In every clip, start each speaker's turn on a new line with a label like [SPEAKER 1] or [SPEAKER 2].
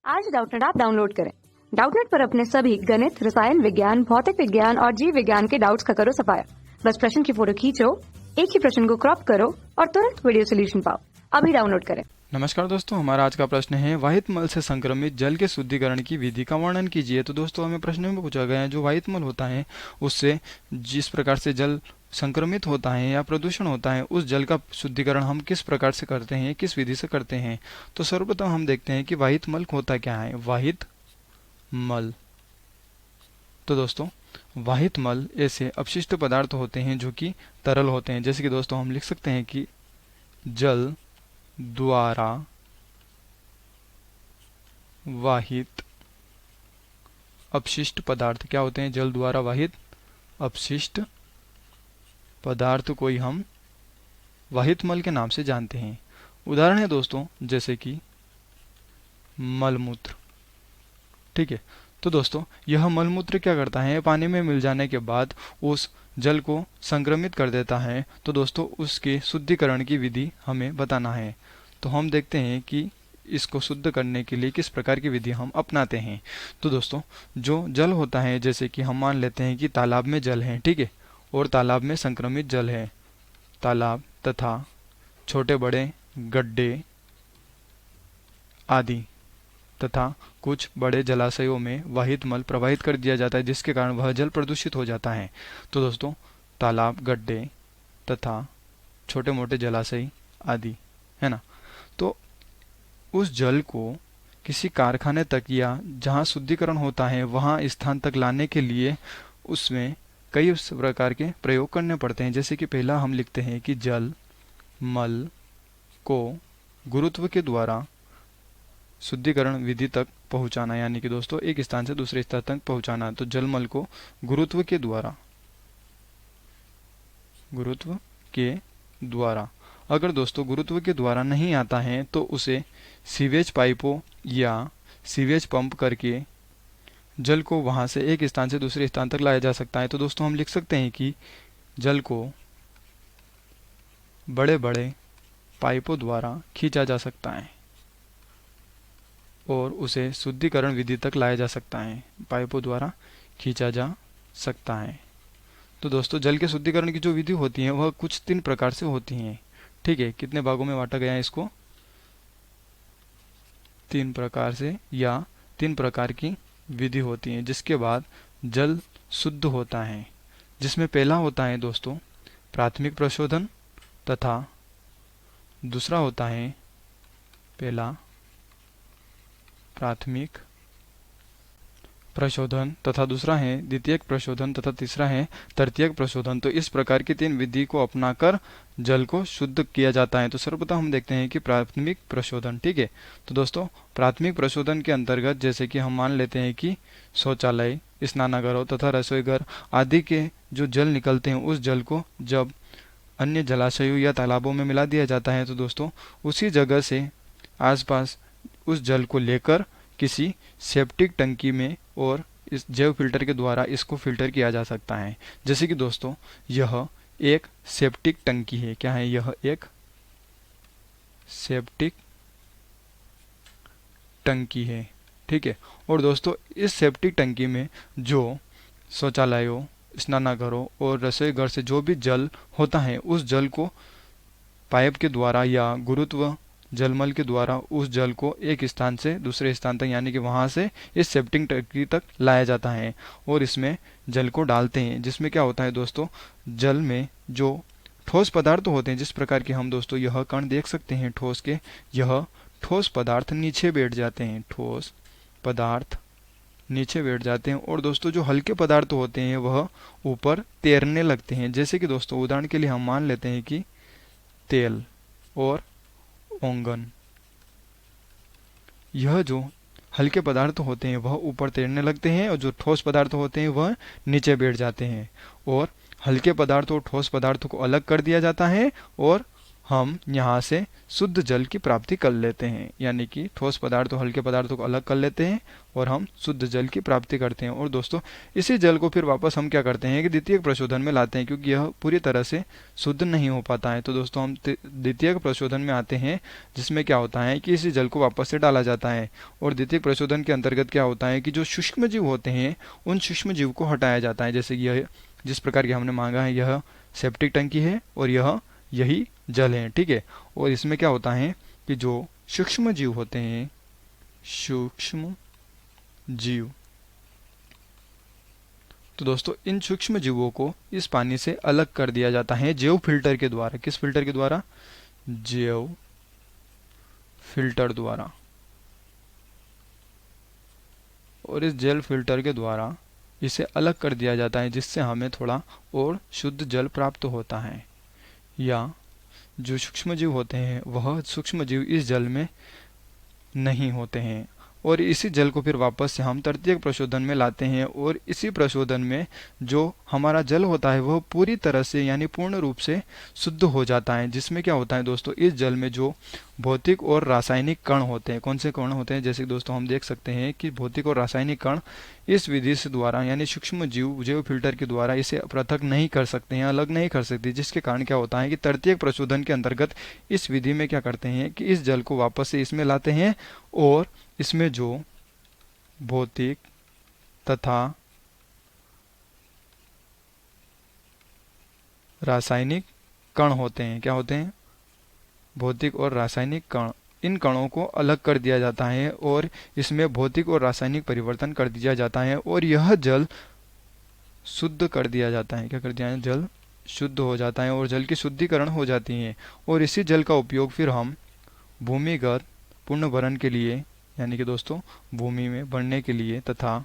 [SPEAKER 1] आज Doubtnut app download करें। Doubtnut पर अपने सभी गणित, रसायन विज्ञान, भौतिक विज्ञान और जीव विज्ञान के डाउट्स का करो सफाया। बस प्रश्न की फोटो खींचो, एक ही प्रश्न को क्रॉप करो और तुरंत वीडियो सोल्यूशन पाओ। अभी डाउनलोड करें।
[SPEAKER 2] नमस्कार दोस्तों, हमारा आज का प्रश्न है वाहित मल से संक्रमित जल के शुद्धिकरण की विधि का वर्णन कीजिए। तो दोस्तों हमें प्रश्न में पूछा गया है जो वाहित मल होता है उससे जिस प्रकार से जल संक्रमित होता है या प्रदूषण होता है उस जल का शुद्धिकरण हम किस प्रकार से करते हैं, किस विधि से करते हैं। तो सर्वप्रथम हम देखते हैं कि वाहित मल होता क्या है। वाहित मल, तो दोस्तों वाहित मल ऐसे अपशिष्ट पदार्थ होते हैं जो कि तरल होते हैं। जैसे कि दोस्तों हम लिख सकते हैं कि जल द्वारा वाहित अपशिष्ट पदार्थ क्या होते हैं। जल द्वारा वाहित अपशिष्ट पदार्थ को ही हम वाहित मल के नाम से जानते हैं। उदाहरण है दोस्तों जैसे कि मलमूत्र। ठीक है, तो दोस्तों यह मलमूत्र क्या करता है, पानी में मिल जाने के बाद उस जल को संक्रमित कर देता है। तो दोस्तों उसके शुद्धिकरण की विधि हमें बताना है। तो हम देखते हैं कि इसको शुद्ध करने के लिए किस प्रकार की विधि हम अपनाते हैं। तो दोस्तों जो जल होता है, जैसे कि हम मान लेते हैं कि तालाब में जल है, ठीक है, और तालाब में संक्रमित जल है। तालाब तथा छोटे बड़े गड्ढे आदि तथा कुछ बड़े जलाशयों में वाहित मल प्रवाहित कर दिया जाता है, जिसके कारण वह जल प्रदूषित हो जाता है। तो दोस्तों तालाब, गड्ढे तथा छोटे मोटे जलाशय आदि, है ना, तो उस जल को किसी कारखाने तक या जहाँ शुद्धिकरण होता है वहाँ स्थान तक लाने के लिए उसमें कई उस प्रकार के प्रयोग करने पड़ते हैं। जैसे कि पहला हम लिखते हैं कि जल मल को गुरुत्व के द्वारा शुद्धिकरण विधि तक पहुंचाना, यानी कि दोस्तों एक स्थान से दूसरे स्थान तक पहुंचाना। तो जलमल को गुरुत्व के द्वारा अगर दोस्तों गुरुत्व के द्वारा नहीं आता है तो उसे सीवेज पाइपों या सीवेज पंप करके जल को वहां से एक स्थान से दूसरे स्थान तक लाया जा सकता है। तो दोस्तों हम लिख सकते हैं कि जल को बड़े बड़े पाइपों द्वारा खींचा जा सकता है और उसे शुद्धिकरण विधि तक लाया जा सकता है, पाइपों द्वारा खींचा जा सकता है। तो दोस्तों जल के शुद्धिकरण की जो विधि होती है वह कुछ 3 प्रकार से होती हैं। ठीक है, कितने भागों में बांटा गया है इसको, 3 प्रकार से या 3 प्रकार की विधि होती है, जिसके बाद जल शुद्ध होता है। जिसमें पहला होता है दोस्तों प्राथमिक प्रशोधन तथा दूसरा होता है पहला प्राथमिक प्रशोधन तथा दूसरा है द्वितीयक प्रशोधन तथा तीसरा है तृतीयक प्रशोधन। तो इस प्रकार की 3 विधि को अपनाकर जल को शुद्ध किया जाता है। तो सर्वप्रथम हम देखते हैं कि प्राथमिक प्रशोधन। ठीक है, तो दोस्तों प्राथमिक प्रशोधन के अंतर्गत जैसे कि हम मान लेते हैं कि शौचालय, स्नानागारों तथा रसोईघर आदि के जो जल निकलते हैं उस जल को जब अन्य जलाशयों या तालाबों में मिला दिया जाता है तो दोस्तों उसी जगह से आसपास उस जल को लेकर किसी सेप्टिक टंकी में और इस जैव फिल्टर के द्वारा इसको फिल्टर किया जा सकता है। जैसे कि दोस्तों यह एक सेप्टिक टंकी है। क्या है, यह एक सेप्टिक टंकी है। ठीक है, और दोस्तों इस सेप्टिक टंकी में जो शौचालयों, स्नानागारों और रसोईघर से जो भी जल होता है उस जल को पाइप के द्वारा या गुरुत्व जलमल के द्वारा उस जल को एक स्थान से दूसरे स्थान तक, यानी कि वहां से इस सेप्टिक टंकी तक लाया जाता है और इसमें जल को डालते हैं। जिसमें क्या होता है दोस्तों, जल में जो ठोस पदार्थ होते हैं, जिस प्रकार के हम दोस्तों यह कण देख सकते हैं ठोस के, यह ठोस पदार्थ नीचे बैठ जाते हैं, ठोस पदार्थ नीचे बैठ जाते हैं और दोस्तों जो हल्के पदार्थ होते हैं वह ऊपर तैरने लगते हैं। जैसे कि दोस्तों उदाहरण के लिए हम मान लेते हैं कि तेल और ओंगन, यह जो हल्के पदार्थ होते हैं वह ऊपर तैरने लगते हैं और जो ठोस पदार्थ होते हैं वह नीचे बैठ जाते हैं। और हल्के पदार्थ और ठोस पदार्थों को अलग कर दिया जाता है और हम यहाँ से शुद्ध जल की प्राप्ति कर लेते हैं, यानी कि ठोस पदार्थ और हल्के पदार्थों को अलग कर लेते हैं और हम शुद्ध जल की प्राप्ति करते हैं। और दोस्तों इसी जल को फिर वापस हम क्या करते हैं कि द्वितीयक प्रशोधन में लाते हैं, क्योंकि यह पूरी तरह से शुद्ध नहीं हो पाता है। तो दोस्तों हम द्वितीयक प्रशोधन में आते हैं, जिसमें क्या होता है कि इसी जल को वापस से डाला जाता है। और द्वितीयक प्रशोधन के अंतर्गत क्या होता है कि जो सूक्ष्म जीव होते हैं उन सूक्ष्म जीव को हटाया जाता है। जैसे कि यह जिस प्रकार की हमने मांगा है, यह सेप्टिक टंकी है और यही जल है, ठीक है। और इसमें क्या होता है कि जो सूक्ष्म जीव होते हैं, सूक्ष्म जीव, तो दोस्तों इन सूक्ष्म जीवों को इस पानी से अलग कर दिया जाता है जैव फिल्टर के द्वारा। किस फिल्टर के द्वारा? जैव फिल्टर द्वारा। और इस जल फिल्टर के द्वारा इसे अलग कर दिया जाता है, जिससे हमें थोड़ा और शुद्ध जल प्राप्त होता है। या जो सूक्ष्म जीव होते हैं वह सूक्ष्म जीव इस जल में नहीं होते हैं। और इसी जल को फिर वापस से हम तृतीयक प्रशोधन में लाते हैं। और इसी प्रशोधन में जो हमारा जल होता है वह पूरी तरह से यानी पूर्ण रूप से शुद्ध हो जाता है, जिसमें क्या होता है दोस्तों, इस जल में जो भौतिक और रासायनिक कण होते हैं, कौन से कण होते हैं, जैसे दोस्तों हम देख सकते हैं कि भौतिक और रासायनिक कण इस विधि से द्वारा यानी सूक्ष्म जीव जैव फिल्टर के द्वारा इसे पृथक नहीं कर सकते हैं, अलग नहीं कर सकते, जिसके कारण क्या होता है कि तृतीयक प्रशोधन के अंतर्गत इस विधि में क्या करते हैं कि इस जल को वापस से इसमें लाते हैं और इसमें जो भौतिक तथा रासायनिक कण होते हैं, क्या होते हैं, भौतिक और रासायनिक कण, इन कणों को अलग कर दिया जाता है और इसमें भौतिक और रासायनिक परिवर्तन कर दिया जाता है और यह जल शुद्ध कर दिया जाता है। क्या कर दिया है? जल शुद्ध हो जाता है और जल की शुद्धिकरण हो जाती है। और इसी जल का उपयोग फिर हम भूमिगत पुनर्भरण के लिए, यानी कि दोस्तों भूमि में बढ़ने के लिए, तथा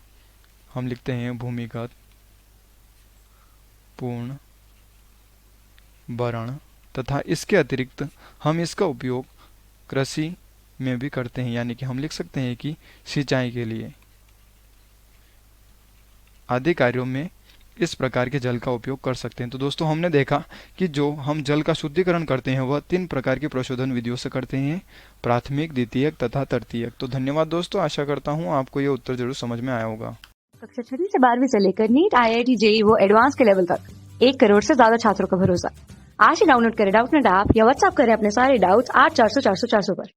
[SPEAKER 2] हम लिखते हैं भूमिगत पूर्ण भरण, तथा इसके अतिरिक्त हम इसका उपयोग कृषि में भी करते हैं, यानी कि हम लिख सकते हैं कि सिंचाई के लिए आदि कार्यों में इस प्रकार के जल का उपयोग कर सकते हैं। तो दोस्तों हमने देखा कि जो हम जल का शुद्धिकरण करते हैं वह 3 प्रकार की प्रशोधन विधियों से करते हैं, प्राथमिक, द्वितीयक तथा तृतीयक। तो धन्यवाद दोस्तों, आशा करता हूँ आपको ये उत्तर जरूर समझ में आया होगा।
[SPEAKER 1] कक्षा 6 से 12वीं से लेकर नीट, IIT, JEE वो एडवांस के लेवल तक 1 करोड़ से ज्यादा छात्रों का भरोसा। आज ही डाउनलोड करें डाउटनेट ऐप या व्हाट्सएप करें अपने सारे डाउट्स 8400 400 400 पर।